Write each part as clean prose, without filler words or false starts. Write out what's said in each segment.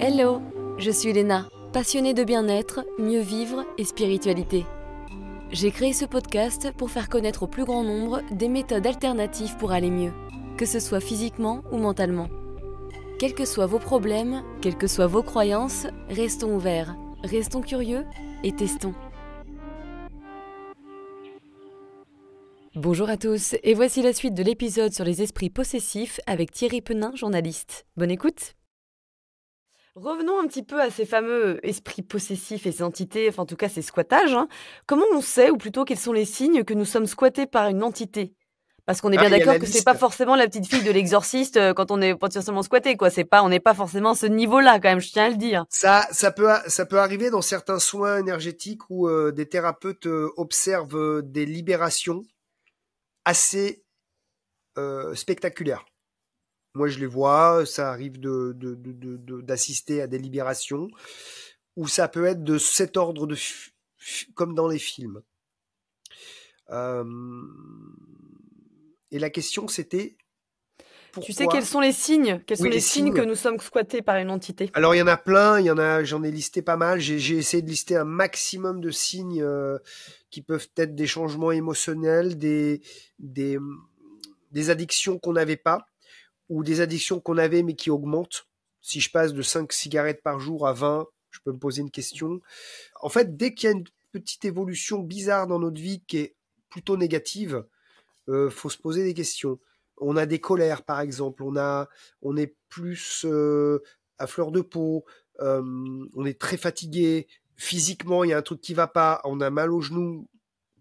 Hello, je suis Léna, passionnée de bien-être, mieux vivre et spiritualité. J'ai créé ce podcast pour faire connaître au plus grand nombre des méthodes alternatives pour aller mieux, que ce soit physiquement ou mentalement. Quels que soient vos problèmes, quelles que soient vos croyances, restons ouverts, restons curieux et testons. Bonjour à tous, et voici la suite de l'épisode sur les esprits possessifs avec Thierry Penin, journaliste. Bonne écoute. Revenons un petit peu à ces fameux esprits possessifs et ces entités, enfin en tout cas ces squattages. Comment on sait, ou plutôt quels sont les signes que nous sommes squattés par une entité ? Parce qu'on est bien Il y a la d'accord que c'est liste. pas forcément la petite fille de l'exorciste quand on est potentiellement squatté, quoi. On n'est pas forcément à ce niveau-là, quand même, je tiens à le dire. Ça peut arriver dans certains soins énergétiques où des thérapeutes observent des libérations assez spectaculaires. Moi, je les vois, ça arrive d'assister à des libérations où ça peut être de cet ordre comme dans les films. Et la question, c'était pourquoi... Tu sais quels sont les signes Oui, les signes que nous sommes squattés par une entité ? Alors, il y en a plein, j'en ai listé pas mal. J'ai essayé de lister un maximum de signes qui peuvent être des changements émotionnels, des addictions qu'on n'avait pas, ou des addictions qu'on avait mais qui augmentent. Si je passe de 5 cigarettes par jour à 20, je peux me poser une question. En fait, dès qu'il y a une petite évolution bizarre dans notre vie qui est plutôt négative, faut se poser des questions. On a des colères, par exemple. On est plus à fleur de peau. On est très fatigué. Physiquement, il y a un truc qui va pas. On a mal aux genoux.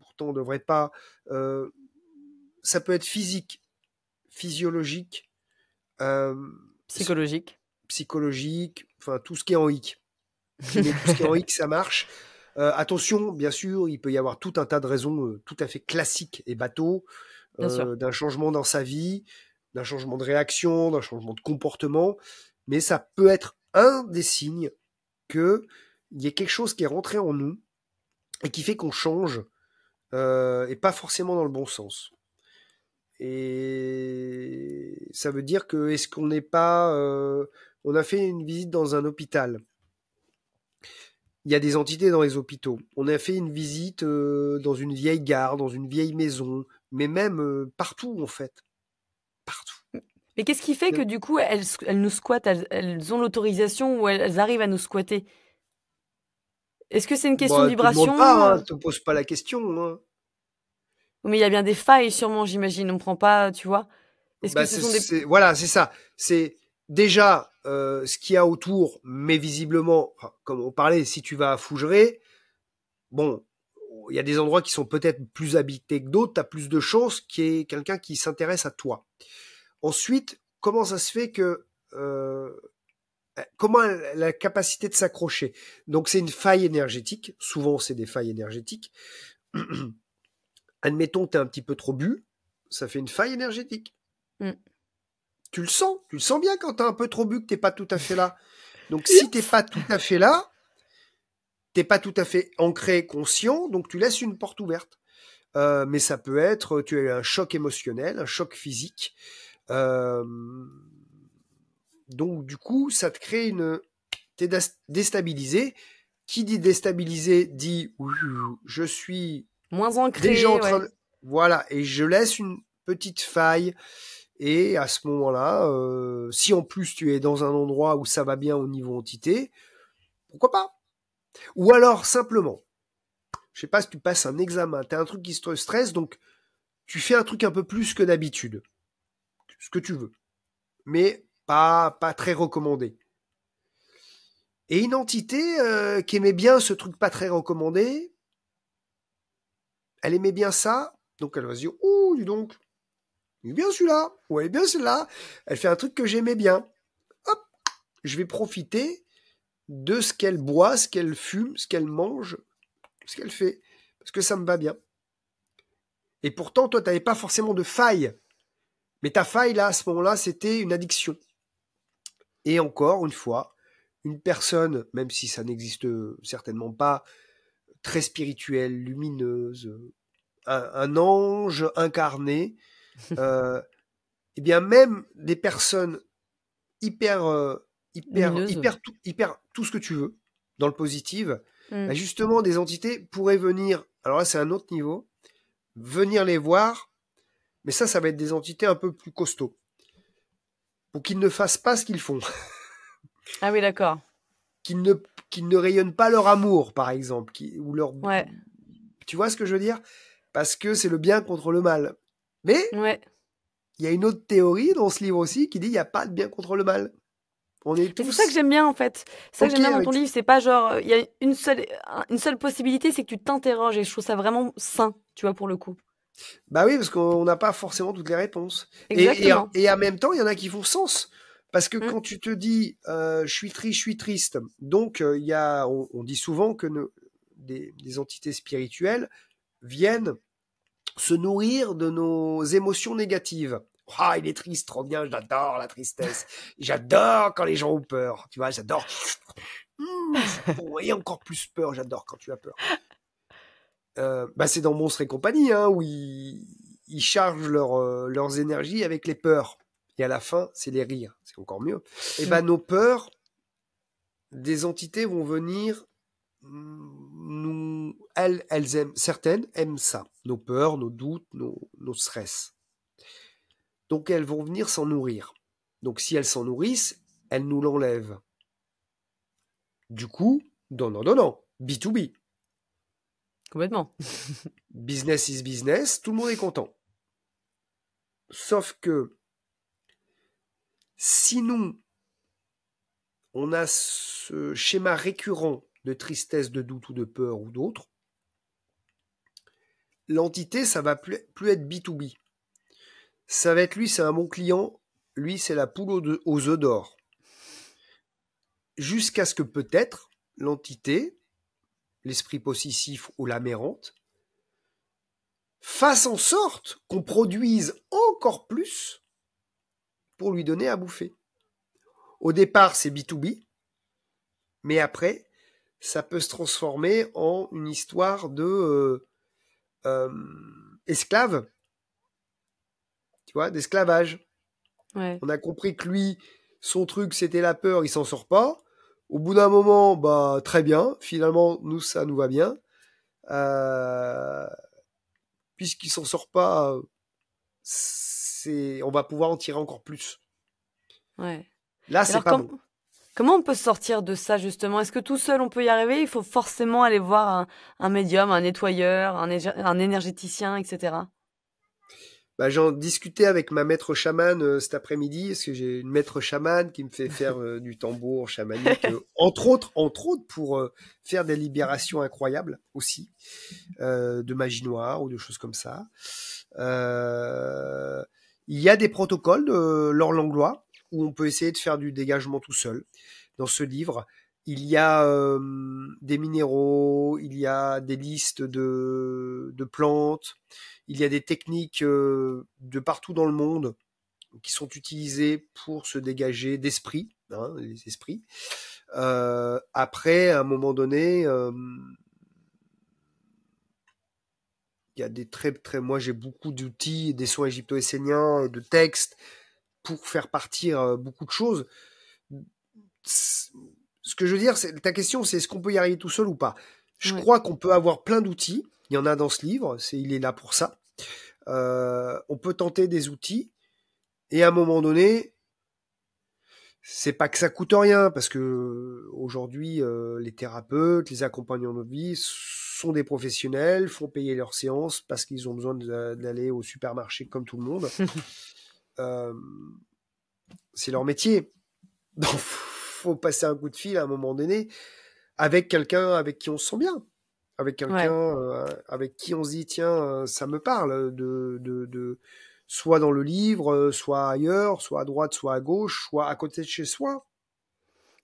Pourtant, on devrait pas. Ça peut être physique, physiologique, euh, Psychologique. psychologique. Enfin, tout ce qui est en hic. Tout ce qui est en hic, ça marche. Attention, bien sûr, il peut y avoir tout un tas de raisons tout à fait classiques et bateaux. D'un changement dans sa vie, d'un changement de réaction, d'un changement de comportement, mais ça peut être un des signes qu'il y a quelque chose qui est rentré en nous et qui fait qu'on change, et pas forcément dans le bon sens. Et ça veut dire que est-ce qu'on n'est pas... on a fait une visite dans un hôpital. Il y a des entités dans les hôpitaux. On a fait une visite dans une vieille gare, dans une vieille maison, mais même partout en fait. Partout. Mais qu'est-ce qui fait que du coup, elles nous squattent, elles ont l'autorisation ou elles arrivent à nous squatter ? Est-ce que c'est une question de Bah, te demande vibration ? pas, hein, te pose pas la question. Hein. Mais il y a bien des failles, sûrement, j'imagine. On prend pas, tu vois. Est-ce que Bah, ce sont des... voilà, c'est ça. C'est déjà ce qu'il y a autour, mais visiblement, enfin, comme on parlait, si tu vas à Fougeray, bon, il y a des endroits qui sont peut-être plus habités que d'autres, tu as plus de chances qu'il y ait quelqu'un qui s'intéresse à toi. Ensuite, comment ça se fait que... comment la capacité de s'accrocher. Donc c'est une faille énergétique, souvent c'est des failles énergétiques. Admettons que tu es un petit peu trop bu, ça fait une faille énergétique. Tu le sens bien quand tu as un peu trop bu que tu n'es pas tout à fait là. Donc si tu n'es pas tout à fait là, tu n'es pas tout à fait ancré, conscient, donc tu laisses une porte ouverte. Mais ça peut être, tu as eu un choc émotionnel, un choc physique. Donc du coup, ça te crée une... T'es déstabilisé. Qui dit déstabilisé dit je suis moins ancré, déjà en train de... Voilà, et je laisse une petite faille. Et à ce moment-là, si en plus tu es dans un endroit où ça va bien au niveau entité, pourquoi pas? Ou alors simplement, je sais pas si tu passes un examen, t'as un truc qui te stresse, donc tu fais un truc un peu plus que d'habitude, ce que tu veux, mais pas très recommandé. Et une entité qui aimait bien ce truc pas très recommandé, elle aimait bien ça, donc elle va se dire, ouh, dis donc, il est bien celui-là, ou elle est bien celle-là, elle fait un truc que j'aimais bien. Hop, je vais profiter de ce qu'elle boit, ce qu'elle fume, ce qu'elle mange, ce qu'elle fait, parce que ça me va bien. Et pourtant, toi, tu n'avais pas forcément de faille. Mais ta faille, là, à ce moment-là, c'était une addiction. Et encore une fois, une personne, même si ça n'existe certainement pas, très spirituelle, lumineuse, un ange incarné, eh bien même des personnes hyper lumineuse. hyper tout ce que tu veux, dans le positif, Mm. justement, des entités pourraient venir, alors là, c'est un autre niveau, venir les voir, mais ça va être des entités un peu plus costauds, pour qu'ils ne fassent pas ce qu'ils font, Ah oui, d'accord. qu'ils ne, qu'ils ne rayonnent pas leur amour, par exemple, ou leur... Ouais, Tu vois ce que je veux dire? Parce que c'est le bien contre le mal. Mais ouais. il y a une autre théorie dans ce livre aussi qui dit il n'y a pas de bien contre le mal. On est Mais c'est ça que tous j'aime bien en fait. C'est ça que OK j'aime bien dans ton avec ça. livre. C'est pas genre, il y a une seule possibilité, c'est que tu t'interroges et je trouve ça vraiment sain, tu vois, pour le coup. Bah oui, parce qu'on n'a pas forcément toutes les réponses. Exactement. Et en même temps, il y en a qui font sens. Parce que Mm. quand tu te dis je suis triste, donc on dit souvent que des entités spirituelles viennent se nourrir de nos émotions négatives. Ah, il est triste, trop bien, j'adore la tristesse. J'adore quand les gens ont peur. Tu vois, j'adore. Et encore plus peur, j'adore quand tu as peur. C'est dans Monstres et compagnie, hein, où ils chargent leurs énergies avec les peurs. Et à la fin, c'est les rires. C'est encore mieux. Et nos peurs, des entités vont venir elles aiment, certaines aiment ça. Nos peurs, nos doutes, nos stress. Donc elles vont venir s'en nourrir. Donc si elles s'en nourrissent, elles nous l'enlèvent. Du coup, donnant. B2B. Complètement. Business is business, tout le monde est content. Sauf que si nous, on a ce schéma récurrent de tristesse, de doute ou de peur ou d'autres, l'entité, ça va plus être B2B. Ça va être lui, c'est un bon client, lui, c'est la poule aux œufs d'or. Jusqu'à ce que peut-être l'entité, l'esprit possessif ou l'amérante, fasse en sorte qu'on produise encore plus pour lui donner à bouffer. Au départ, c'est B2B, mais après, ça peut se transformer en une histoire de esclave, tu vois, d'esclavage. Ouais. On a compris que lui, son truc, c'était la peur, il s'en sort pas. Au bout d'un moment, très bien. Finalement, nous, ça nous va bien. Puisqu'il s'en sort pas, on va pouvoir en tirer encore plus. Ouais. Là, Et c'est alors, pas bon. comment on peut sortir de ça justement? Est-ce que tout seul on peut y arriver? Il faut forcément aller voir un médium, un nettoyeur, un énergéticien, etc. J'en discutais avec ma maître chamane cet après-midi, parce que j'ai une maître chamane qui me fait faire du tambour chamanique, entre autres pour faire des libérations incroyables aussi, de magie noire ou de choses comme ça. Il y a des protocoles de Laure Langlois où on peut essayer de faire du dégagement tout seul. Dans ce livre, il y a des minéraux, il y a des listes de plantes, il y a des techniques de partout dans le monde qui sont utilisées pour se dégager d'esprits, hein, les esprits. Après, à un moment donné, il y a des moi j'ai beaucoup d'outils, des soins égypto-esséniens et de textes pour faire partir beaucoup de choses. Ce que je veux dire, ta question, c'est est-ce qu'on peut y arriver tout seul ou pas? Je Ouais. crois qu'on peut avoir plein d'outils. Il y en a dans ce livre, il est là pour ça. On peut tenter des outils et à un moment donné, c'est pas que ça coûte rien parce que aujourd'hui, les thérapeutes, les accompagnants de vie sont des professionnels, font payer leurs séances parce qu'ils ont besoin d'aller au supermarché comme tout le monde. C'est leur métier. Donc, faut passer un coup de fil à un moment donné avec quelqu'un avec qui on se sent bien, avec quelqu'un avec qui on se dit tiens, ça me parle de soit dans le livre, soit ailleurs, soit à droite, soit à gauche, soit à côté de chez soi.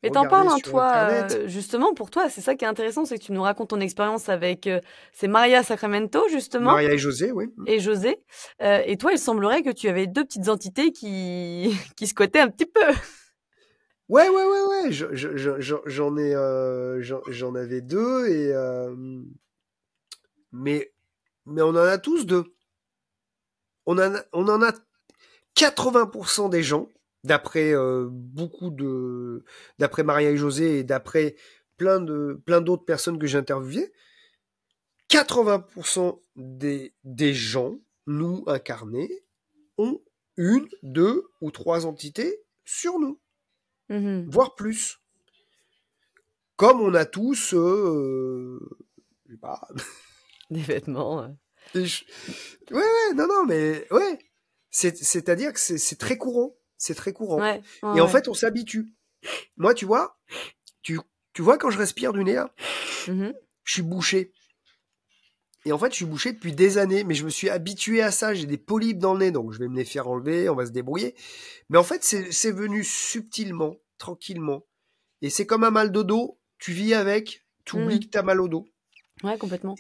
Mais t'en parles, Regarder hein, sur toi, Internet. justement, pour toi, c'est ça qui est intéressant, c'est que tu nous racontes ton expérience avec, c'est Maria Sacramento, justement, Maria et José, oui. et José. Et toi, il semblerait que tu avais deux petites entités qui, qui se cotaient un petit peu. Ouais. J'en avais deux mais on en a tous deux. On en a 80% des gens d'après d'après Maria et José et d'après plein d'autres personnes que j'ai interviewées, 80% des gens, nous incarnés, ont une, deux ou trois entités sur nous, voire plus. Comme on a tous, je sais pas, des vêtements. Ouais, non, mais ouais. C'est-à-dire que c'est très courant. C'est très courant. Ouais, et en fait, on s'habitue. Moi, tu vois, tu vois quand je respire du nez, là, je suis bouché. Et en fait, je suis bouché depuis des années, mais je me suis habitué à ça. J'ai des polypes dans le nez, donc je vais me les faire enlever, on va se débrouiller. Mais en fait, c'est venu subtilement, tranquillement. Et c'est comme un mal de dos. Tu vis avec, tu oublies que t'as mal au dos. Ouais, complètement.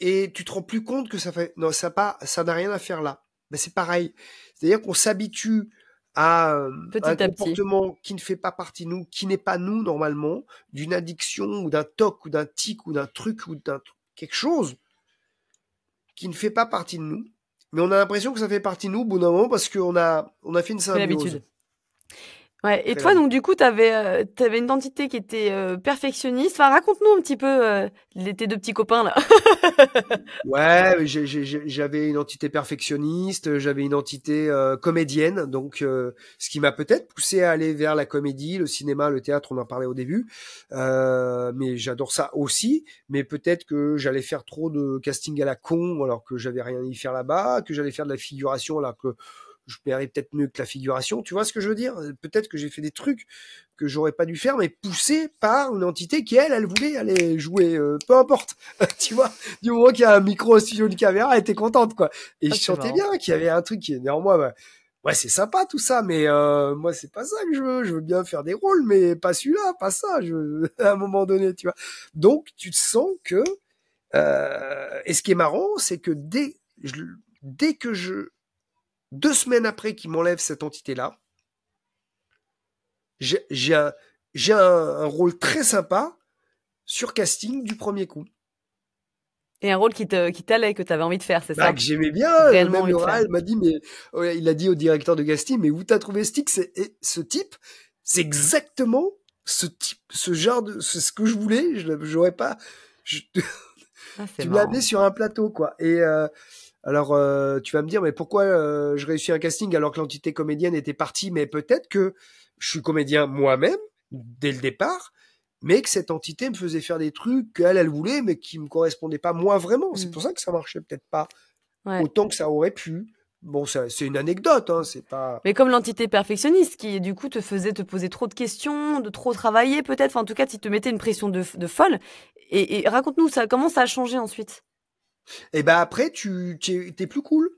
Et tu te rends plus compte que ça n'a rien à faire là. Ben, c'est pareil. C'est-à-dire qu'on s'habitue à un comportement qui ne fait pas partie de nous, qui n'est pas nous normalement, d'une addiction ou d'un toc ou d'un tic ou d'un truc ou d'un quelque chose qui ne fait pas partie de nous. Mais on a l'impression que ça fait partie de nous au bout d'un moment parce qu'on a fait une symbiose. Ouais. Et toi, donc, du coup, t'avais une identité qui était perfectionniste. Enfin, raconte-nous un petit peu tes deux petits copains, là. Ouais, j'avais une entité perfectionniste, j'avais une entité comédienne, donc ce qui m'a peut-être poussé à aller vers la comédie, le cinéma, le théâtre, on en parlait au début. Mais j'adore ça aussi, mais peut-être que j'allais faire trop de casting à la con, alors que j'avais rien à y faire là-bas, que j'allais faire de la figuration, alors que je paierais peut-être mieux que la figuration, tu vois ce que je veux dire? Peut-être que j'ai fait des trucs que j'aurais pas dû faire, mais poussé par une entité qui, elle voulait aller jouer, peu importe, tu vois, du moment qu'il y a un micro, un studio, une caméra, elle était contente, quoi. Et je sentais bien qu'il y avait un truc qui est néanmoins, bah, ouais, c'est sympa tout ça, mais moi, c'est pas ça que je veux bien faire des rôles, mais pas celui-là, pas ça, à un moment donné, tu vois. Donc, tu te sens que, et ce qui est marrant, c'est que dès que 2 semaines après qu'il m'enlève cette entité-là, j'ai un rôle très sympa sur casting du premier coup. Et un rôle qui t'allait, que t'avais envie de faire, c'est ça? Que j'aimais bien. Même le réal m'a dit, mais il a dit au directeur de casting, mais où t'as trouvé ce type? C'est exactement ce genre de, c'est ce que je voulais. J'aurais pas. Tu me l'as amené sur un plateau, quoi. Et alors, tu vas me dire, mais pourquoi je réussis un casting alors que l'entité comédienne était partie? Mais peut-être que je suis comédien moi-même dès le départ, mais que cette entité me faisait faire des trucs qu'elle voulait, mais qui me correspondaient pas moi vraiment. C'est pour ça que ça marchait peut-être pas autant que ça aurait pu. Bon, c'est une anecdote, hein, c'est pas. Mais comme l'entité perfectionniste qui, du coup, te faisait te poser trop de questions, de trop travailler peut-être. Enfin, en tout cas, tu te mettais une pression de folle. Et raconte-nous ça. Comment ça a changé ensuite? Et ben après, t'es plus cool.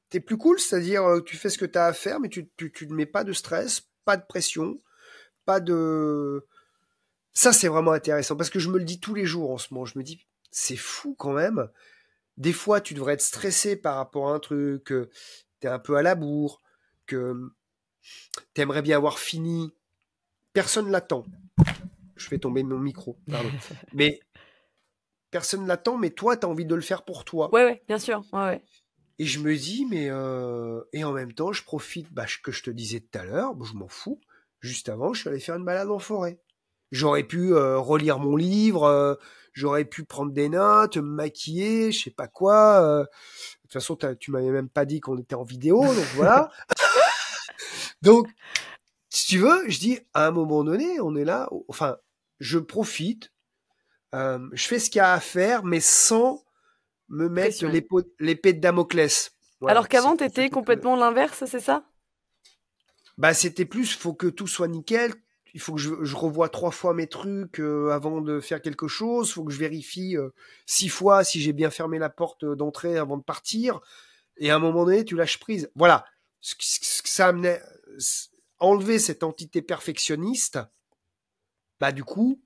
T'es plus cool, c'est-à-dire tu fais ce que t'as à faire, mais tu ne mets pas de stress, pas de pression, pas de. Ça, c'est vraiment intéressant parce que je me le dis tous les jours en ce moment. Je me dis, c'est fou quand même. Des fois, tu devrais être stressé par rapport à un truc, que t'es un peu à la bourre, que t'aimerais bien avoir fini. Personne l'attend. Je fais tomber mon micro, pardon. Mais personne l'attend, mais toi, t'as envie de le faire pour toi. Ouais, bien sûr. Ouais. Et je me dis, mais et en même temps, je profite, que je te disais tout à l'heure, je m'en fous. Juste avant, je suis allé faire une balade en forêt. J'aurais pu relire mon livre, j'aurais pu prendre des notes, me maquiller, je sais pas quoi. De toute façon, tu m'avais même pas dit qu'on était en vidéo, donc voilà. Donc, si tu veux, je dis, à un moment donné, on est là, enfin, je profite, je fais ce qu'il y a à faire, mais sans me mettre l'épée de Damoclès. Voilà, alors qu'avant, t'étais complètement l'inverse, c'est ça? C'était plus, faut que tout soit nickel. Il faut que je revoie 3 fois mes trucs avant de faire quelque chose. Il faut que je vérifie 6 fois si j'ai bien fermé la porte d'entrée avant de partir. Et à un moment donné, tu lâches prise. Voilà. Ce que ça amenait, enlever cette entité perfectionniste, du coup,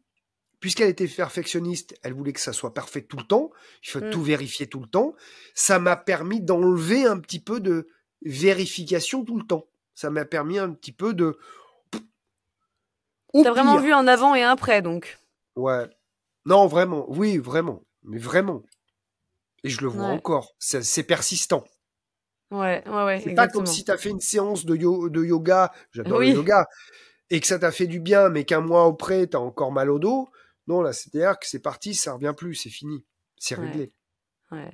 puisqu'elle était perfectionniste, elle voulait que ça soit parfait tout le temps. Il faut tout vérifier tout le temps. Ça m'a permis d'enlever un petit peu de vérification tout le temps. Ça m'a permis un petit peu de... T'as vraiment vu un avant et un après, donc. Ouais. Non, vraiment. Oui, vraiment. Mais vraiment. Et je le vois encore. C'est persistant. Ouais, ouais, ouais, C'est pas comme exactement. si tu as fait une séance de yoga, j'adore le Oui, yoga, et que ça t'a fait du bien, mais qu'un mois après, tu as encore mal au dos. Non, là, c'est-à-dire que c'est parti, ça revient plus, c'est fini, c'est ouais, réglé. ouais.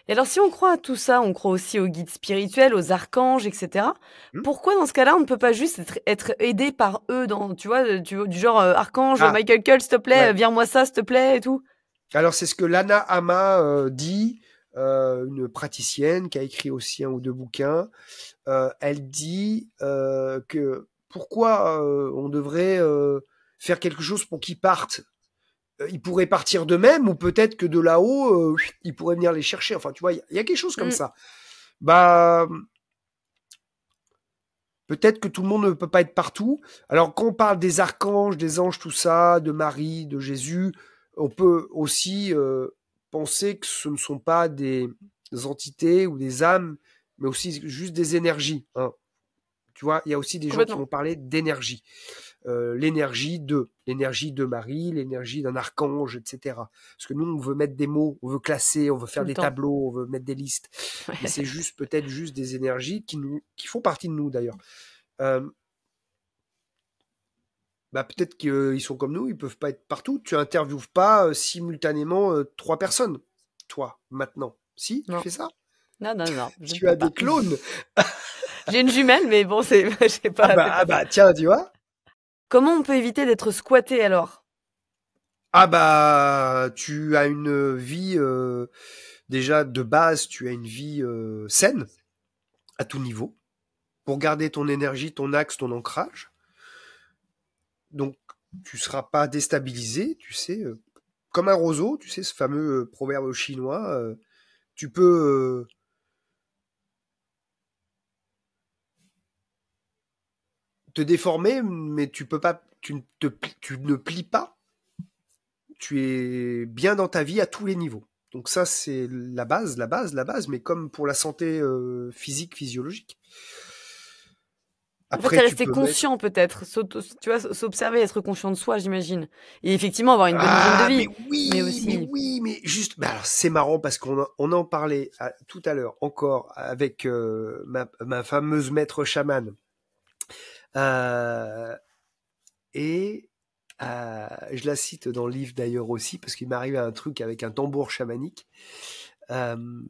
Et alors, si on croit à tout ça, on croit aussi aux guides spirituels, aux archanges, etc. Hmm. Pourquoi, dans ce cas-là, on ne peut pas juste être aidé par eux dans, tu vois, du genre archange, Ah, Michael Cull, s'il te plaît, ouais. vire-moi ça, s'il te plaît, et tout. Alors, c'est ce que Lana Hama dit, une praticienne qui a écrit aussi un ou deux bouquins. Elle dit que pourquoi on devrait faire quelque chose pour qu'ils partent. Ils pourraient partir d'eux-mêmes ou peut-être que de là-haut, ils pourraient venir les chercher. Enfin, tu vois, il y a quelque chose comme Mm. ça. Bah, peut-être que tout le monde ne peut pas être partout. Alors, quand on parle des archanges, des anges, tout ça, de Marie, de Jésus, on peut aussi penser que ce ne sont pas des entités ou des âmes, mais aussi juste des énergies. Hein. Tu vois, il y a aussi des gens qui Complètement. vont parler d'énergie. L'énergie de Marie, l'énergie d'un archange, etc. Parce que nous, on veut mettre des mots, on veut classer, on veut Tout faire le des temps. tableaux, on veut mettre des listes. Mais c'est juste peut-être juste des énergies qui font partie de nous d'ailleurs. Euh, Bah peut-être qu'ils sont comme nous, ils peuvent pas être partout. Tu interviewes pas simultanément trois personnes, toi, maintenant. Si, tu Non, fais ça. non, non, non, je ne Tu peux as des pas. clones. J'ai une jumelle, mais bon, c'est c'est Ah pas ça. bah tiens, tu vois. Comment on peut éviter d'être squatté alors? Ah bah tu as une vie déjà de base, tu as une vie saine à tout niveau pour garder ton énergie, ton axe, ton ancrage. Donc tu seras pas déstabilisé, tu sais, comme un roseau, tu sais ce fameux proverbe chinois. Tu peux te déformer, mais tu peux pas, tu ne plies pas. Tu es bien dans ta vie à tous les niveaux. Donc ça, c'est la base, la base, la base, mais comme pour la santé physique, physiologique. En fait, Après, c'est tu rester peux mettre... conscient peut-être, tu vois, s'observer, être conscient de soi, j'imagine. Et effectivement, avoir une bonne hygiène de Ah, vie. Mais mais aussi, oui, mais juste... Bah alors, c'est marrant parce on en parlait tout à l'heure encore avec ma fameuse maître chamane. Euh, et je la cite dans le livre d'ailleurs aussi parce qu'il m'est arrivé un truc avec un tambour chamanique. Euh,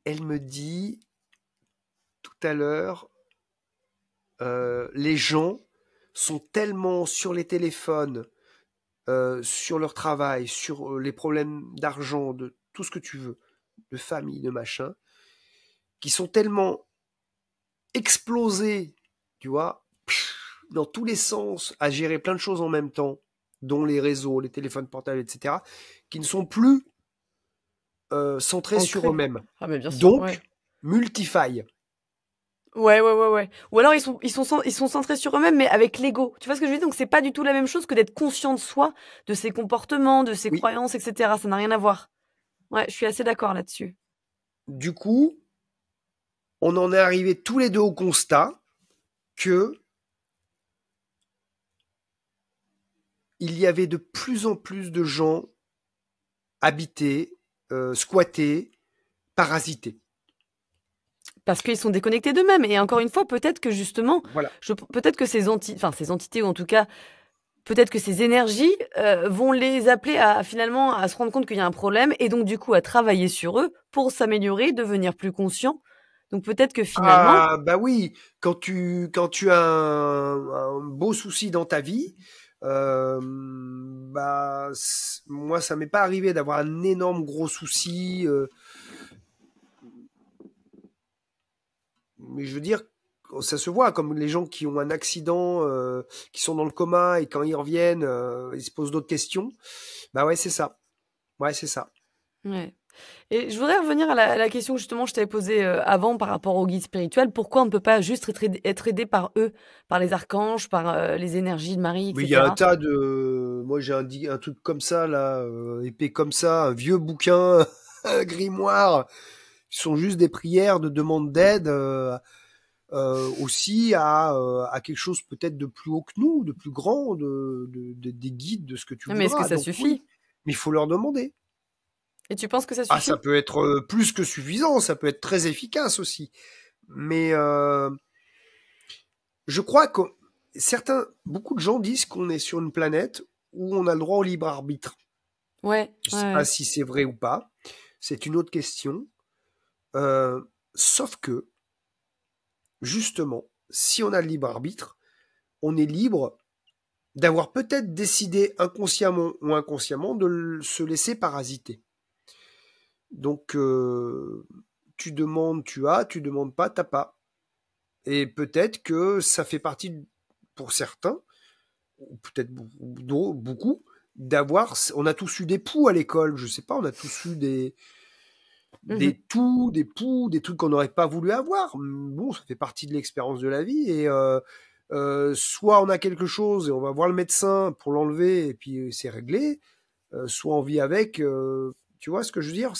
Elle me dit tout à l'heure, les gens sont tellement sur les téléphones, sur leur travail, sur les problèmes d'argent, de tout ce que tu veux, de famille, de machin, qui sont tellement explosés, tu vois, dans tous les sens, à gérer plein de choses en même temps, dont les réseaux, les téléphones portables, etc., qui ne sont plus centrés sur ancré. eux-mêmes. Ah, mais bien sûr, Donc, ouais. multifaille. Ouais, ouais, ouais, ouais. Ou alors ils sont centrés sur eux-mêmes, mais avec l'ego. Tu vois ce que je veux dire? Donc c'est pas du tout la même chose que d'être conscient de soi, de ses comportements, de ses Oui. croyances, etc. Ça n'a rien à voir. Ouais, je suis assez d'accord là-dessus. Du coup, on en est arrivé tous les deux au constat que il y avait de plus en plus de gens habités, squattés, parasités. Parce qu'ils sont déconnectés d'eux-mêmes. Et encore une fois, peut-être que justement, Voilà. peut-être que ces entités, ou en tout cas, peut-être que ces énergies vont les appeler à finalement à se rendre compte qu'il y a un problème et donc du coup à travailler sur eux pour s'améliorer, devenir plus conscient. Donc peut-être que finalement, Ah bah oui, quand tu as un beau souci dans ta vie, bah moi ça m'est pas arrivé d'avoir un énorme gros souci, mais je veux dire ça se voit comme les gens qui ont un accident, qui sont dans le coma et quand ils reviennent, ils se posent d'autres questions. Bah ouais c'est ça, ouais c'est ça. ouais. Et je voudrais revenir à la question que justement je t'avais posée avant par rapport aux guides spirituels. Pourquoi on ne peut pas juste être aidé par eux, par les archanges, par les énergies de Marie, Mais il y a un etc. tas de. Moi, j'ai un truc comme ça, là, épais comme ça, un vieux bouquin, un grimoire, qui sont juste des prières de demande d'aide, aussi à quelque chose peut-être de plus haut que nous, de plus grand, des guides, de ce que tu Mais est-ce que voudras. ça Donc oui, suffit? mais il faut leur demander. Et tu penses que ça Ah, suffit? ça peut être plus que suffisant, ça peut être très efficace aussi. Mais je crois que beaucoup de gens disent qu'on est sur une planète où on a le droit au libre arbitre. Ouais, Je ne sais pas ouais. si c'est vrai ou pas. C'est une autre question. Euh, Sauf que, justement, si on a le libre arbitre, on est libre d'avoir peut-être décidé inconsciemment ou inconsciemment de se laisser parasiter. Donc, tu demandes, tu demandes pas, t'as pas. Et peut-être que ça fait partie, pour certains, ou peut-être beaucoup, on a tous eu des poux à l'école, je sais pas, on a tous eu Mhm. des poux, des trucs qu'on n'aurait pas voulu avoir. Bon, ça fait partie de l'expérience de la vie et soit on a quelque chose et on va voir le médecin pour l'enlever et puis c'est réglé, soit on vit avec. Tu vois ce que je veux dire?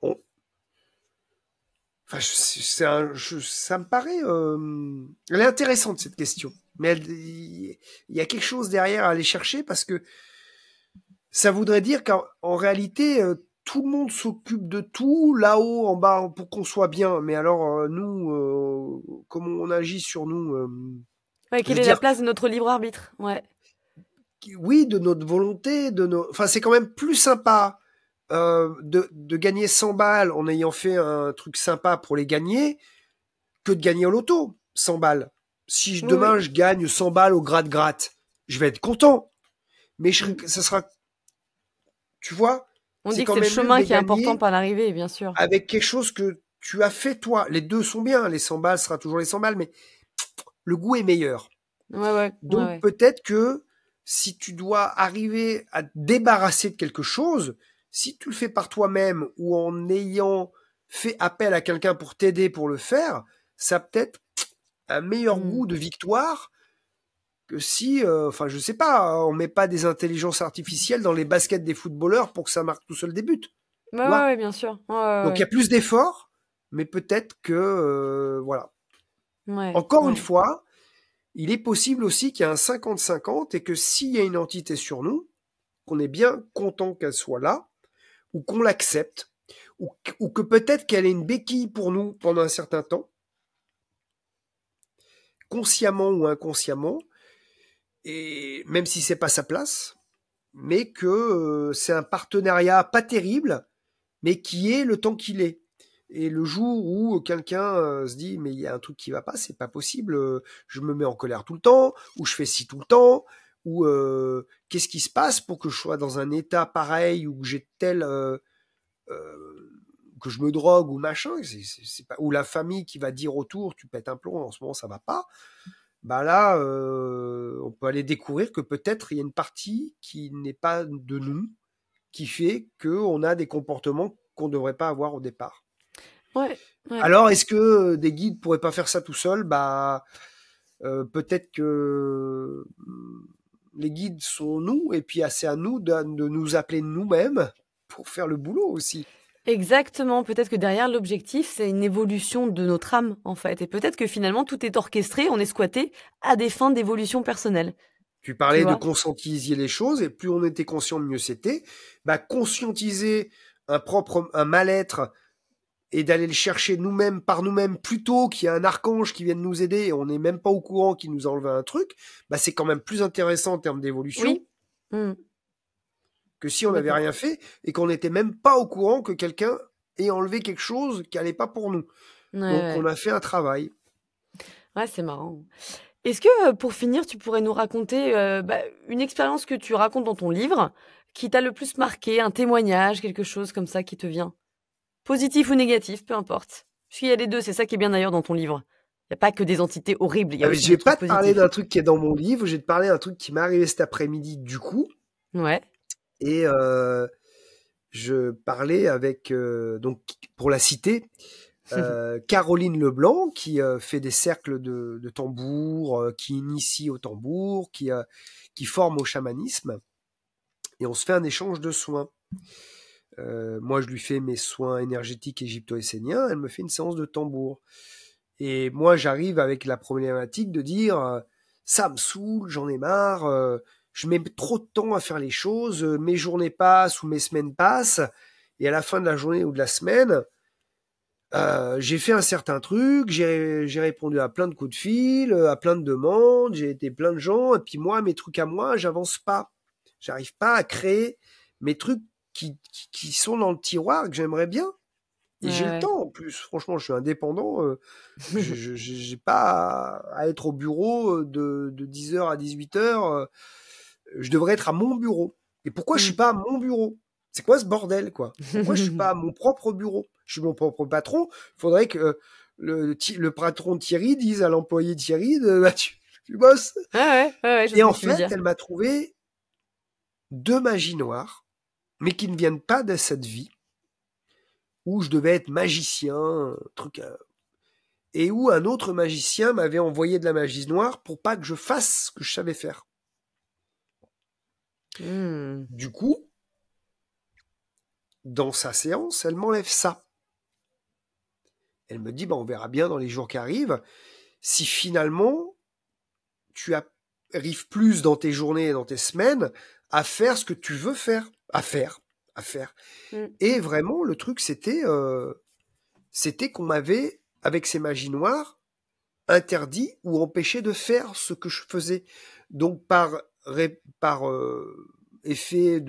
On- Enfin, ça me paraît. Elle est intéressante cette question, mais il y a quelque chose derrière à aller chercher parce que ça voudrait dire qu'en réalité, tout le monde s'occupe de tout, là-haut, en bas, pour qu'on soit bien. Mais alors, nous, comment on agit sur nous Ouais, Je quelle veux est la dire, place de notre libre arbitre? Ouais. oui, de notre volonté, Enfin, c'est quand même plus sympa de gagner 100 balles en ayant fait un truc sympa pour les gagner que de gagner au loto 100 balles. Si Oui, oui. demain je gagne 100 balles au gratte-gratte, je vais être content. Mais Mm. ça sera, tu vois, On c'est dit que quand c'est le même mieux de chemin les qui est important, gagner pas l'arrivée, bien sûr. avec quelque chose que tu as fait toi. Les deux sont bien, les 100 balles sera toujours les 100 balles, mais le goût est meilleur. Ouais, ouais, ouais, Donc ouais. peut-être que si tu dois arriver à te débarrasser de quelque chose, si tu le fais par toi-même ou en ayant fait appel à quelqu'un pour t'aider pour le faire, ça a peut-être un meilleur Mm. goût de victoire que si, enfin je sais pas, on met pas des intelligences artificielles dans les baskets des footballeurs pour que ça marque tout seul des buts. Ouais, Tu ouais, vois? ouais, bien sûr. Ouais, ouais, Donc il y a ouais. plus d'efforts, mais peut-être que voilà. Ouais, Encore une ouais. fois, il est possible aussi qu'il y ait un 50-50 et que s'il y a une entité sur nous, qu'on est bien content qu'elle soit là, ou qu'on l'accepte, ou que peut-être qu'elle est une béquille pour nous pendant un certain temps, consciemment ou inconsciemment, et même si c'est pas sa place, mais que c'est un partenariat pas terrible, mais qui est le temps qu'il est. Et le jour où quelqu'un se dit mais il y a un truc qui va pas, c'est pas possible, je me mets en colère tout le temps, ou je fais ci tout le temps, ou qu'est-ce qui se passe pour que je sois dans un état pareil ou que j'ai que je me drogue ou machin, c'est pas, ou la famille qui va dire autour tu pètes un plomb en ce moment ça va pas. Bah là, on peut aller découvrir que peut-être il y a une partie qui n'est pas de nous, qui fait qu'on a des comportements qu'on ne devrait pas avoir au départ. Ouais, ouais. Alors, est-ce que des guides pourraient pas faire ça tout seuls? Bah, peut-être que les guides sont nous, et puis c'est à nous de nous appeler nous-mêmes pour faire le boulot aussi. Exactement. Peut-être que derrière l'objectif, c'est une évolution de notre âme, en fait. Et peut-être que finalement, tout est orchestré, on est squatté à des fins d'évolution personnelle. Tu Tu parlais de vois? conscientiser les choses, et plus on était conscient, mieux c'était. Bah, conscientiser un mal-être et d'aller le chercher nous-mêmes par nous-mêmes plutôt qu'il y a un archange qui vienne nous aider et on n'est même pas au courant qu'il nous a enlevé un truc, bah c'est quand même plus intéressant en termes d'évolution Oui. Mmh. que si on n'avait Complètement. rien fait et qu'on n'était même pas au courant que quelqu'un ait enlevé quelque chose qui allait pas pour nous. Ouais, Donc on ouais. a fait un travail. Ouais, c'est marrant. Est-ce que, pour finir, tu pourrais nous raconter, bah, une expérience que tu racontes dans ton livre, qui t'a le plus marqué, un témoignage, quelque chose comme ça qui te vient? Positif ou négatif, peu importe. Puisqu'il y a les 2, c'est ça qui est bien d'ailleurs dans ton livre. Il y a pas que des entités horribles, il y a aussi Je des vais pas trucs te parler positifs. d'un truc qui est dans mon livre, je vais te parler d'un truc qui m'est arrivé cet après-midi du coup. Ouais. Et je parlais avec, donc pour la cité, Caroline Leblanc, qui fait des cercles de tambour, qui initie au tambour, qui forme au chamanisme. Et on se fait un échange de soins. Moi, je lui fais mes soins énergétiques égypto-esséniens, elle me fait une séance de tambour. Et moi, j'arrive avec la problématique de dire ça me saoule, j'en ai marre, je mets trop de temps à faire les choses, mes journées passent ou mes semaines passent, et à la fin de la journée ou de la semaine, j'ai fait un certain truc, j'ai répondu à plein de coups de fil, à plein de demandes, j'ai été plein de gens, et puis moi, mes trucs à moi, j'avance pas. J'arrive pas à créer mes trucs qui sont dans le tiroir, que j'aimerais bien. Et j'ai le temps en plus. Franchement, je suis indépendant. J'ai pas à être au bureau de 10h à 18h. Je devrais être à mon bureau. Et pourquoi je suis pas à mon bureau? C'est quoi ce bordel, quoi? Pourquoi je suis pas à mon propre bureau? Je suis mon propre patron. Il faudrait que le patron Thierry dise à l'employé Thierry bah, tu bosses. Je Et en sais ce que tu veux fait, dire. elle m'a trouvé 2 magies noires, mais qui ne viennent pas de cette vie, où je devais être magicien, truc, et où un autre magicien m'avait envoyé de la magie noire pour pas que je fasse ce que je savais faire. Du coup, dans sa séance, elle m'enlève ça. Elle me dit, bah, on verra bien dans les jours qui arrivent si finalement tu arrives plus dans tes journées et dans tes semaines à faire ce que tu veux faire, à faire. Et vraiment, le truc, c'était qu'on m'avait, avec ces magies noires, interdit ou empêché de faire ce que je faisais. Donc, par effet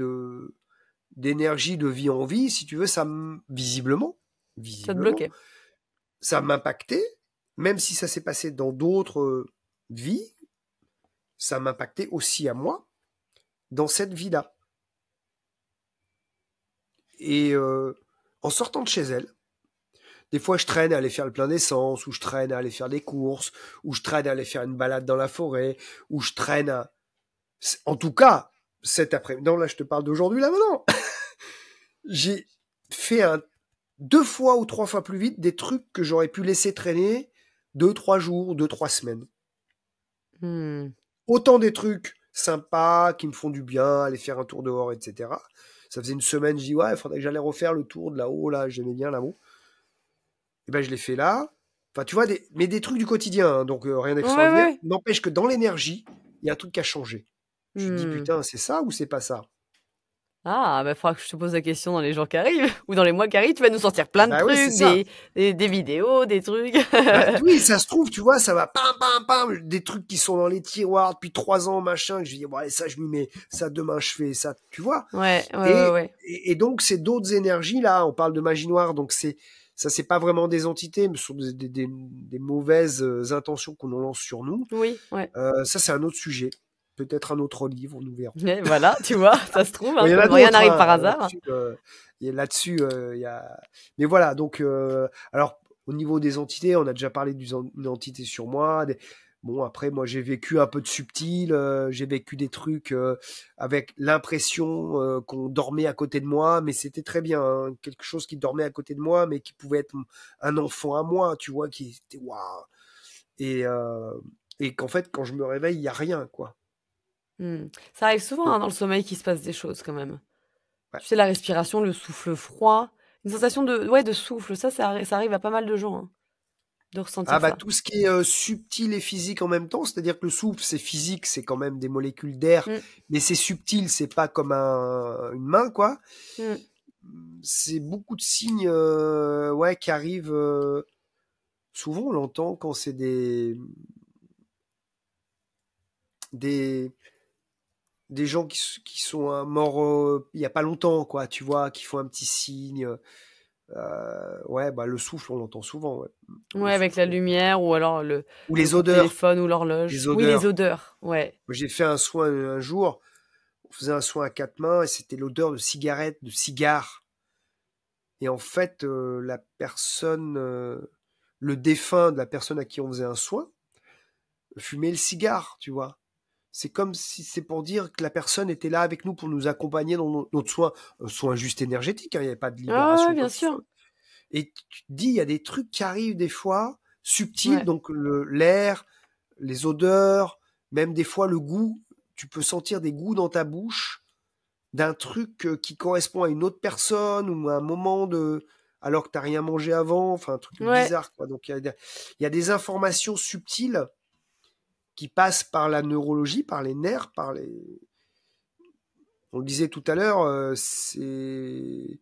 d'énergie de vie en vie, si tu veux, visiblement, Ça te bloquait. ça m'impactait, même si ça s'est passé dans d'autres vies, ça m'impactait aussi à moi, dans cette vie-là. Et en sortant de chez elle, des fois je traîne à aller faire le plein d'essence, ou je traîne à aller faire des courses, ou je traîne à aller faire une balade dans la forêt, ou je traîne à... En tout cas, cet après-midi, non là je te parle d'aujourd'hui, là maintenant, j'ai fait 2 fois ou 3 fois plus vite des trucs que j'aurais pu laisser traîner 2-3 jours, 2-3 semaines. Autant des trucs sympas qui me font du bien, aller faire un tour dehors, etc. Ça faisait une semaine, je dis ouais, il faudrait que j'allais refaire le tour de là-haut, là, j'aimais bien là-haut. Et ben je l'ai fait là. Enfin, tu vois, mais des trucs du quotidien, hein, donc rien d'extraordinaire. N'empêche que dans l'énergie, il y a un truc qui a changé. Je me dis putain, c'est ça ou c'est pas ça? Ah, bah, faudra que je te pose la question dans les jours qui arrivent, ou dans les mois qui arrivent, tu vas nous sortir plein de Bah oui, trucs, c'est ça. des vidéos, des trucs. Bah, oui, ça se trouve, tu vois, ça va pam, des trucs qui sont dans les tiroirs depuis 3 ans, machin, que je dis, bon, allez, ça, je m'y mets, ça, demain, je fais ça, tu vois. Ouais. Et donc, c'est d'autres énergies, là, on parle de magie noire, donc ça, c'est pas vraiment des entités, mais ce sont des mauvaises intentions qu'on en lance sur nous. Oui, ouais. Ça, c'est un autre sujet. Peut-être un autre livre, nous verrons. Mais voilà, tu vois, ça se trouve, Bon, rien n'arrive par hasard. Là-dessus, il y a... Mais voilà, donc, alors, au niveau des entités, on a déjà parlé d'une entité sur moi. Bon, après, moi, j'ai vécu un peu de subtil, j'ai vécu des trucs avec l'impression qu'on dormait à côté de moi, mais c'était très bien, hein, quelque chose qui dormait à côté de moi, mais qui pouvait être un enfant à moi, tu vois, qui était waouh. Et qu'en fait, quand je me réveille, il n'y a rien, quoi. Ça arrive souvent dans le sommeil qu'il se passe des choses quand même. Ouais. Tu sais, la respiration, le souffle froid, une sensation de souffle, ça arrive à pas mal de gens, hein, de ressentir ça. Tout ce qui est subtil et physique en même temps, c'est-à-dire que le souffle, c'est physique, c'est quand même des molécules d'air, mais c'est subtil, c'est pas comme une main, quoi. C'est beaucoup de signes qui arrivent. Souvent, on l'entend quand c'est des gens qui sont morts il y a pas longtemps, quoi, tu vois, qui font un petit signe. Le souffle, on l'entend souvent. Ouais, avec la lumière ou alors ou les odeurs, téléphone ou l'horloge. les odeurs. Oui, les odeurs, ouais. J'ai fait un soin un jour, on faisait un soin à 4 mains et c'était l'odeur de cigarette, de cigare. Et en fait, la personne, le défunt de la personne à qui on faisait un soin, fumait le cigare, tu vois. C'est comme si c'est pour dire que la personne était là avec nous pour nous accompagner dans notre soin, soin juste énergétique, hein, il n'y avait pas de libération. Ah, bien sûr. Et tu te dis, il y a des trucs qui arrivent des fois, subtils, donc l'air, les odeurs, même des fois le goût. Tu peux sentir des goûts dans ta bouche d'un truc qui correspond à une autre personne ou à un moment alors que tu n'as rien mangé avant, enfin un truc bizarre, quoi. Donc il y a des informations subtiles qui passent par la neurologie, par les nerfs, On le disait tout à l'heure, c'est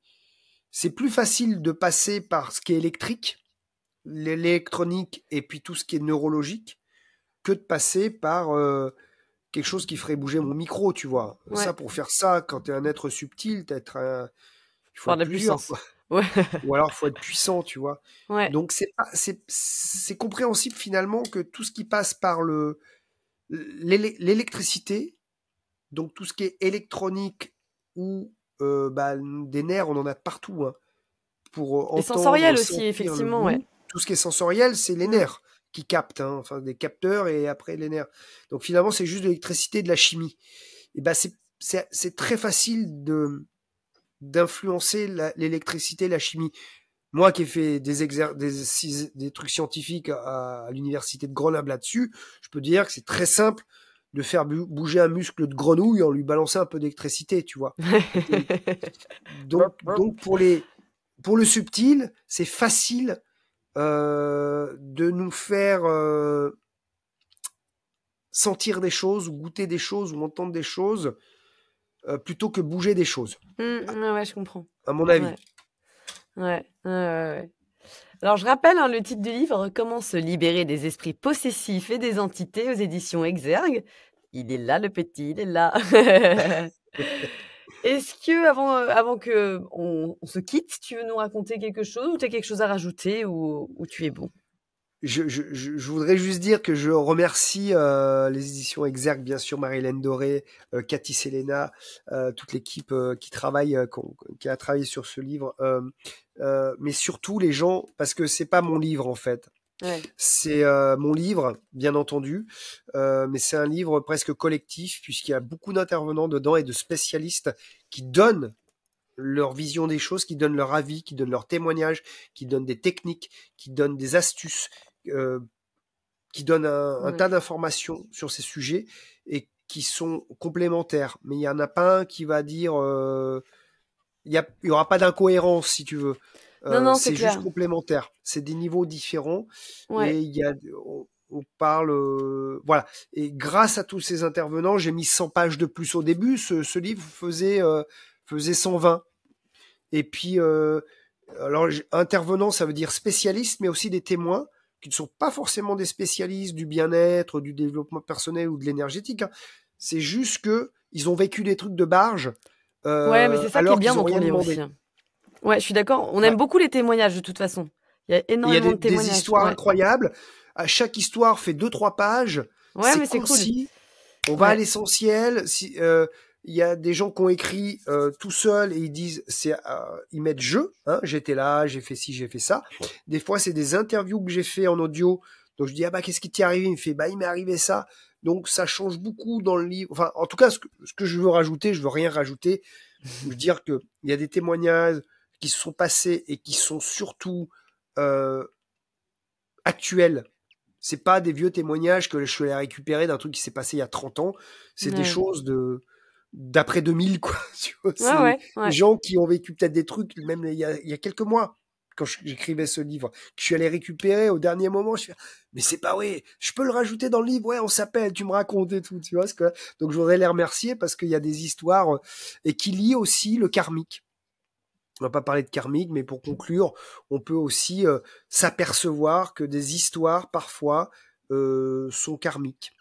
plus facile de passer par ce qui est électrique, l'électronique et puis tout ce qui est neurologique, que de passer par quelque chose qui ferait bouger mon micro, tu vois. Ouais. Ça, pour faire ça, quand tu es un être subtil, il faut Faut avoir être de la plusieurs, puissance. quoi. Ouais. Ou alors, il faut être puissant, tu vois. Ouais. Donc, c'est compréhensible finalement que tout ce qui passe par l'électricité, donc tout ce qui est électronique ou des nerfs, on en a partout, hein, pour Et entendre, sensoriel aussi, sentir le effectivement, ouais. goût. Tout ce qui est sensoriel, c'est les nerfs qui captent, hein, enfin des capteurs et après les nerfs. Donc finalement, c'est juste de l'électricité et de la chimie. Et ben c'est très facile d'influencer l'électricité, la chimie. Moi qui ai fait des trucs scientifiques à l'université de Grenoble là-dessus, je peux dire que c'est très simple de faire bouger un muscle de grenouille en lui balançant un peu d'électricité, tu vois. Donc pour le subtil, c'est facile de nous faire sentir des choses, ou goûter des choses, ou entendre des choses, plutôt que bouger des choses, Ouais, je comprends. à mon avis. Ouais. Alors, je rappelle le titre du livre, Comment se libérer des esprits possessifs et des entités, aux éditions Exergue. Il est là, le petit, il est là. Est-ce que, avant que on se quitte, tu veux nous raconter quelque chose, ou tu as quelque chose à rajouter, ou tu es bon? Je voudrais juste dire que je remercie les éditions Exergue, bien sûr, Marie-Hélène Doré, Cathy Selena, toute l'équipe qui a travaillé sur ce livre, mais surtout les gens, parce que c'est pas mon livre en fait. Ouais. C'est mon livre, bien entendu, mais c'est un livre presque collectif, puisqu'il y a beaucoup d'intervenants dedans et de spécialistes qui donnent leur vision des choses, qui donnent leur avis, qui donnent leur témoignage, qui donnent des techniques, qui donnent des astuces, qui donnent un tas d'informations sur ces sujets et qui sont complémentaires. Mais il n'y en a pas un qui va dire... il y aura pas d'incohérence, si tu veux. Non, c'est clair. juste complémentaire. C'est des niveaux différents. Ouais. Et on parle... voilà. Et grâce à tous ces intervenants, j'ai mis 100 pages de plus au début. Ce livre faisait 120. Et puis, alors, intervenant, ça veut dire spécialiste, mais aussi des témoins qui ne sont pas forcément des spécialistes du bien-être, du développement personnel ou de l'énergétique, hein. C'est juste que ils ont vécu des trucs de barge, Ouais, mais c'est ça qui est alors bien qu'ils dans ont ton rien livre demandé. aussi. Ouais, je suis d'accord. On aime beaucoup les témoignages de toute façon. Il y a Il y a énormément de témoignages. des histoires incroyables. À chaque histoire fait 2-3 pages. Ouais, mais c'est concis. cool. On va à l'essentiel. Il y a des gens qui ont écrit tout seuls et ils disent, ils mettent je. Hein, j'étais là, j'ai fait ci, j'ai fait ça. Des fois, c'est des interviews que j'ai fait en audio. Donc je dis qu'est-ce qui t'est arrivé? Il me fait il m'est arrivé ça. Donc ça change beaucoup dans le livre. Enfin, en tout cas, ce que je veux rajouter, je veux rien rajouter. Je veux dire que il y a des témoignages qui se sont passés et qui sont surtout actuels. C'est pas des vieux témoignages que je suis allé récupérer d'un truc qui s'est passé il y a 30 ans. C'est des choses d'après 2000, quoi. Tu vois, c'est des gens qui ont vécu peut-être des trucs, même il y a quelques mois, quand j'écrivais ce livre, que je suis allé récupérer au dernier moment. Je fais, mais c'est pas vrai, je peux le rajouter dans le livre, ouais, on s'appelle, tu me racontes et tout, tu vois. Donc je voudrais les remercier parce qu'il y a des histoires et qui lient aussi le karmique. On va pas parler de karmique, mais pour conclure, on peut aussi s'apercevoir que des histoires, parfois, sont karmiques.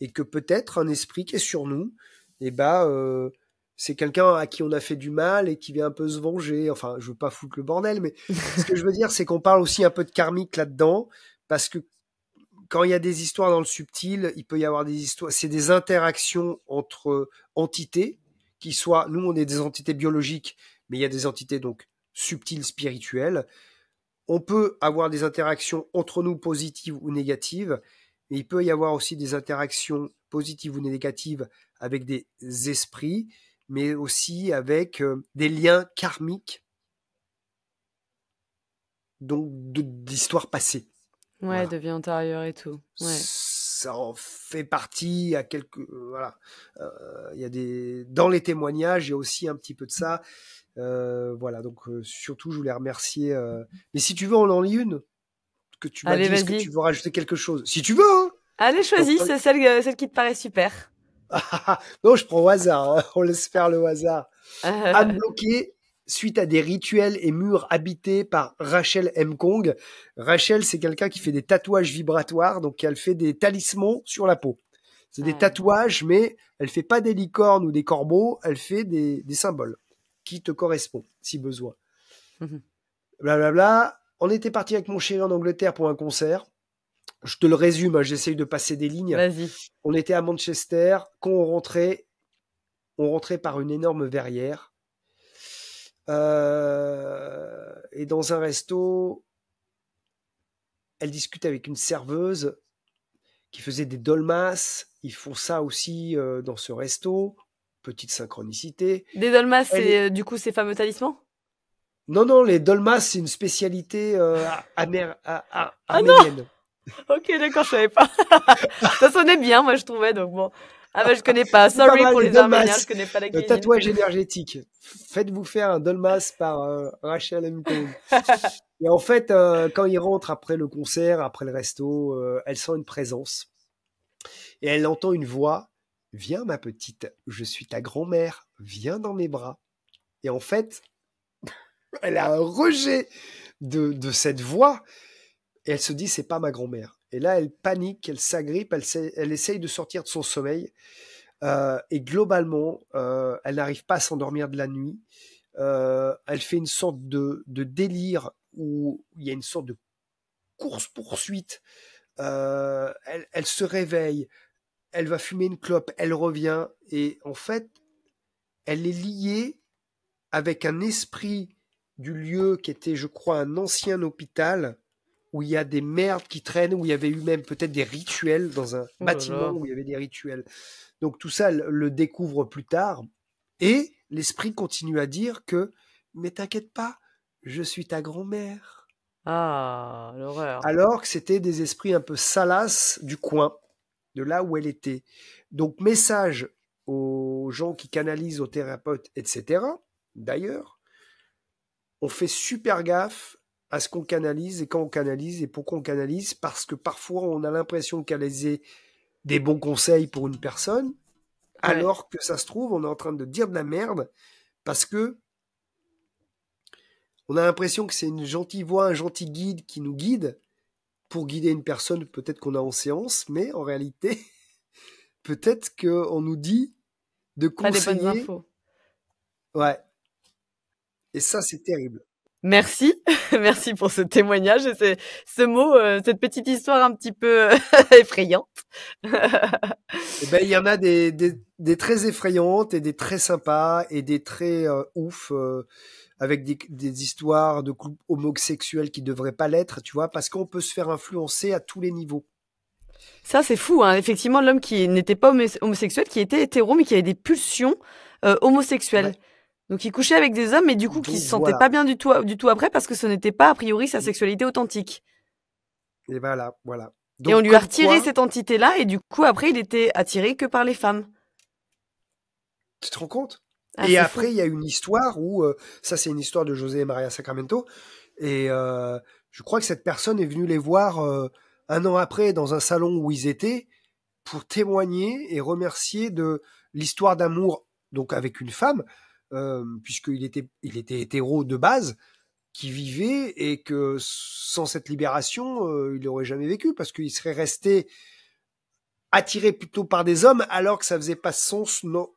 Et que peut-être un esprit qui est sur nous, c'est quelqu'un à qui on a fait du mal et qui vient un peu se venger. Enfin, je veux pas foutre le bordel, mais ce que je veux dire, c'est qu'on parle aussi un peu de karmique là-dedans, parce que quand il y a des histoires dans le subtil, il peut y avoir des histoires, c'est des interactions entre entités, qui soient, nous on est des entités biologiques, mais il y a des entités donc subtiles, spirituelles. On peut avoir des interactions entre nous positives ou négatives, mais il peut y avoir aussi des interactions positives ou négatives avec des esprits, mais aussi avec des liens karmiques, donc d'histoires passées. Ouais, voilà. De vie antérieure et tout. Ouais. Ça en fait partie à quelques... voilà. Il y a dans les témoignages, il y a aussi un petit peu de ça. Voilà, donc surtout, je voulais remercier. Mais si tu veux, on en lit une. Que tu m'as dit, est-ce que tu veux rajouter quelque chose? Si tu veux, hein. Allez, choisis, c'est celle qui te paraît super. Non, je prends au hasard, hein. On laisse faire le hasard. Âme bloquée suite à des rituels et murs habités par Rachel M. Kong. Rachel, c'est quelqu'un qui fait des tatouages vibratoires, donc elle fait des talismans sur la peau. C'est des tatouages, mais elle fait pas des licornes ou des corbeaux, elle fait des symboles qui te correspondent, si besoin. Blablabla. On était parti avec mon chéri en Angleterre pour un concert. Je te le résume, hein, j'essaye de passer des lignes. Vas-y. On était à Manchester. Quand on rentrait par une énorme verrière. Et dans un resto, elle discute avec une serveuse qui faisait des dolmas. Ils font ça aussi dans ce resto. Petite synchronicité. Des dolmas, c'est du coup ces fameux talismans? Non, les dolmas, c'est une spécialité arménienne. Non. Ok, d'accord, je savais pas. Ça sonnait bien, moi je trouvais, donc bon. Ah bah je connais pas. Sorry pour les Arméniens, je connais pas la cuisine. Tatouage énergétique. Faites-vous faire un dolmas par Rachel M. Kong. Et en fait, quand il rentre après le concert, après le resto, elle sent une présence. Et elle entend une voix. Viens ma petite, je suis ta grand-mère. Viens dans mes bras. Et en fait, elle a un rejet de cette voix. Et elle se dit, c'est pas ma grand-mère. Et là, elle panique, elle s'agrippe, elle essaye de sortir de son sommeil. Et globalement, elle n'arrive pas à s'endormir de la nuit. Elle fait une sorte de délire où il y a une sorte de course-poursuite. Elle se réveille, elle va fumer une clope, elle revient. Et en fait, elle est liée avec un esprit du lieu qui était, je crois, un ancien hôpital où il y a des merdes qui traînent, où il y avait eu même peut-être des rituels dans un bâtiment où il y avait des rituels. Donc tout ça, elle le découvre plus tard. Et l'esprit continue à dire que « Mais t'inquiète pas, je suis ta grand-mère. » Ah, l'horreur. Alors que c'était des esprits un peu salaces du coin, de là où elle était. Donc message aux gens qui canalisent, aux thérapeutes, etc. D'ailleurs, on fait super gaffe à ce qu'on canalise et quand on canalise et pourquoi on canalise, parce que parfois on a l'impression de canaliser des bons conseils pour une personne, alors que ça se trouve, on est en train de dire de la merde, parce que on a l'impression que c'est une gentille voix, un gentil guide qui nous guide pour guider une personne peut-être qu'on a en séance, mais en réalité, peut-être qu'on nous dit de conseiller. Pas des bonnes infos. Ouais. Et ça, c'est terrible. Merci, merci pour ce témoignage et ce mot, cette petite histoire un petit peu effrayante. Eh ben, il y en a des très effrayantes et des très sympas et des très ouf avec des histoires de couples homosexuels qui devraient pas l'être, tu vois, parce qu'on peut se faire influencer à tous les niveaux. Ça, c'est fou, hein. Effectivement, l'homme qui n'était pas homosexuel, qui était hétéro, mais qui avait des pulsions homosexuelles. Ouais. Donc, il couchait avec des hommes, mais du coup, qui se sentait pas bien du tout après, parce que ce n'était pas, a priori, sa sexualité authentique. Et voilà. Donc, et on lui a retiré cette entité-là, et du coup, après, il était attiré que par les femmes. Tu te rends compte ? Et après, il y a une histoire où, ça c'est une histoire de José María Sacramento, et je crois que cette personne est venue les voir 1 an après dans un salon où ils étaient, pour témoigner et remercier de l'histoire d'amour, donc avec une femme, puisqu'il était hétéro de base, qui vivait, et que sans cette libération, il n'aurait jamais vécu, parce qu'il serait resté attiré plutôt par des hommes, alors que ça faisait pas sens, non,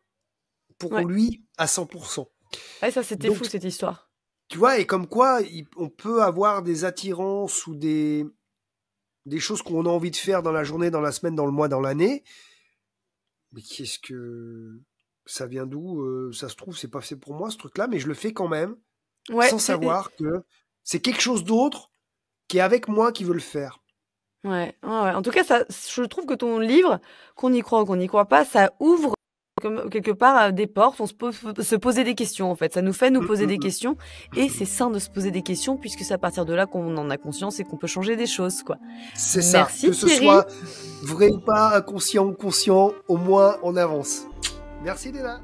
pour lui à 100%. Ouais, ça c'était fou cette histoire. Tu vois, et comme quoi on peut avoir des attirances ou des choses qu'on a envie de faire dans la journée, dans la semaine, dans le mois, dans l'année. Mais qu'est-ce que ça vient d'où ? Ça se trouve, c'est pas fait pour moi ce truc-là, mais je le fais quand même, sans savoir que c'est quelque chose d'autre qui est avec moi qui veut le faire. Ouais. En tout cas, ça, je trouve que ton livre, qu'on y croit ou qu'on n'y croit pas, ça ouvre comme quelque part des portes, on se poser des questions en fait, ça nous fait nous poser des questions et c'est sain de se poser des questions puisque c'est à partir de là qu'on en a conscience et qu'on peut changer des choses quoi. C'est ça, que ce soit vrai ou pas, inconscient ou conscient, au moins on avance. Merci Léna.